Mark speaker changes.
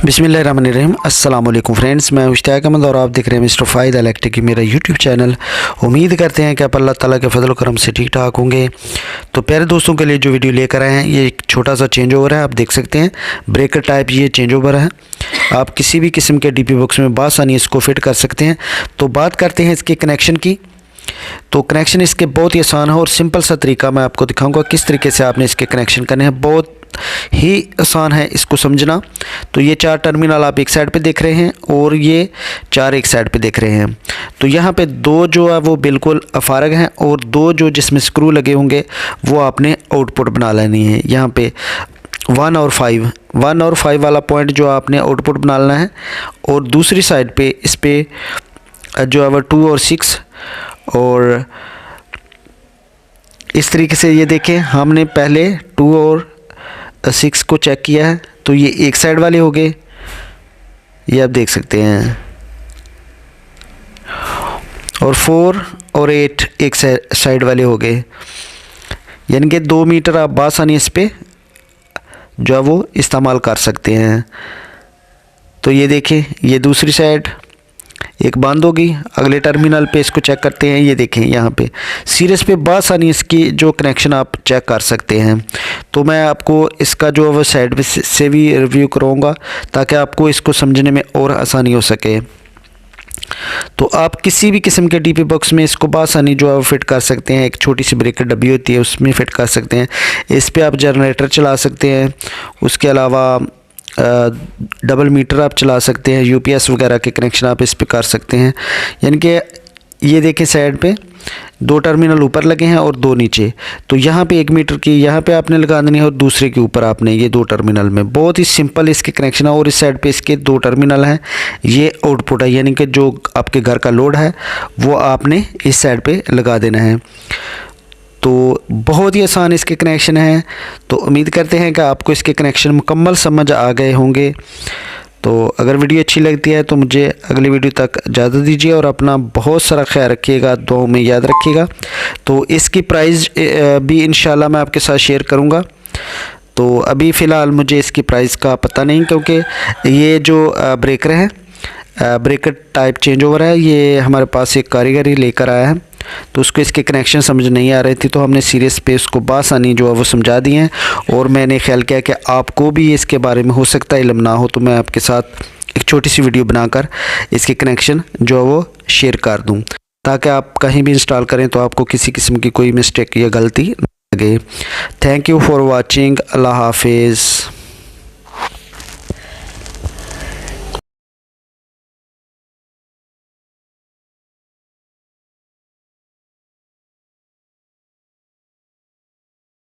Speaker 1: बिस्मिल्लाहिर्रहमानिर्रहीम। अस्सलाम वालेकुम फ्रेंड्स, मैं मुश्ताक अहमद और आप देख रहे हैं मिस्टर फ़ाहिद इलेक्ट्रिक की मेरा यूट्यूब चैनल। उम्मीद करते हैं कि आप अल्लाह ताला के फजल करम से ठीक ठाक होंगे। तो प्यारे दोस्तों के लिए जो वीडियो लेकर आए हैं, ये एक छोटा सा चेंज ओवर है। आप देख सकते हैं ब्रेकर टाइप ये चेंज ओवर है। आप किसी भी किस्म के डीपी बॉक्स में बासानी इसको फिट कर सकते हैं। तो बात करते हैं इसके कनेक्शन की। तो कनेक्शन इसके बहुत ही आसान है और सिंपल सा तरीका मैं आपको दिखाऊंगा किस तरीके से आपने इसके कनेक्शन करने हैं। बहुत ही आसान है इसको समझना। तो ये 4 टर्मिनल आप एक साइड पे देख रहे हैं और ये 4 एक साइड पे देख रहे हैं। तो यहाँ पे 2 जो है वो बिल्कुल फारग हैं और 2 जो जिसमें स्क्रू लगे होंगे वो आपने आउटपुट बना लेनी है। यहाँ पे 1 और 5 वाला पॉइंट जो आपने आउटपुट बना लेना है। और दूसरी साइड पे इस पे जो है वो 2 और 6 और इस तरीके से ये देखें, हमने पहले 2 और 6 को चेक किया है। तो ये एक साइड वाले हो गए, ये आप देख सकते हैं। और 4 और 8 एक साइड वाले हो गए, यानी कि 2 मीटर आप बासानी इस पे जो है वो इस्तेमाल कर सकते हैं। तो ये देखें, ये दूसरी साइड एक बंद होगी। अगले टर्मिनल पे इसको चेक करते हैं। ये देखें यहाँ पे सीरीज़ पे बासानी इसकी जो कनेक्शन आप चेक कर सकते हैं। तो मैं आपको इसका जो है वो साइड से भी रिव्यू कराऊंगा ताकि आपको इसको समझने में और आसानी हो सके। तो आप किसी भी किस्म के डीपी बॉक्स में इसको बासानी जो है वो फिट कर सकते हैं। एक छोटी सी ब्रेकर डब्बी होती है उसमें फ़िट कर सकते हैं। इस पर आप जनरेटर चला सकते हैं। उसके अलावा डबल मीटर आप चला सकते हैं। यूपीएस वगैरह के कनेक्शन आप इस पे कर सकते हैं। यानी कि ये देखें साइड पे 2 टर्मिनल ऊपर लगे हैं और 2 नीचे। तो यहाँ पे 1 मीटर की यहाँ पे आपने लगा देनी है और दूसरे के ऊपर आपने ये 2 टर्मिनल में। बहुत ही सिंपल इसके कनेक्शन है। और इस साइड पे इसके 2 टर्मिनल हैं, ये आउटपुट है, यानी कि जो आपके घर का लोड है वो आपने इस साइड पे लगा देना है। तो बहुत ही आसान इसके कनेक्शन है। तो उम्मीद करते हैं कि आपको इसके कनेक्शन मुकम्मल समझ आ गए होंगे। तो अगर वीडियो अच्छी लगती है तो मुझे अगली वीडियो तक इजाज़त दीजिए और अपना बहुत सारा ख्याल रखिएगा, दुआओं में याद रखिएगा। तो इसकी प्राइस भी इंशाल्लाह मैं आपके साथ शेयर करूँगा। तो अभी फ़िलहाल मुझे इसकी प्राइस का पता नहीं, क्योंकि ये जो ब्रेकर है, ब्रेकर टाइप चेंज ओवर है, ये हमारे पास एक कारीगर ही लेकर आया है। तो उसको इसके कनेक्शन समझ नहीं आ रहे थे, तो हमने सीरीज पे उसको बासानी जो है वो समझा दिए हैं। और मैंने ख्याल किया कि आपको भी इसके बारे में हो सकता है इल्म ना हो, तो मैं आपके साथ एक छोटी सी वीडियो बनाकर इसके कनेक्शन जो है वो शेयर कर दूं, ताकि आप कहीं भी इंस्टॉल करें तो आपको किसी किस्म की कोई मिस्टेक या गलती न लगे। Thank you for watching. अल्लाह हाफिज़।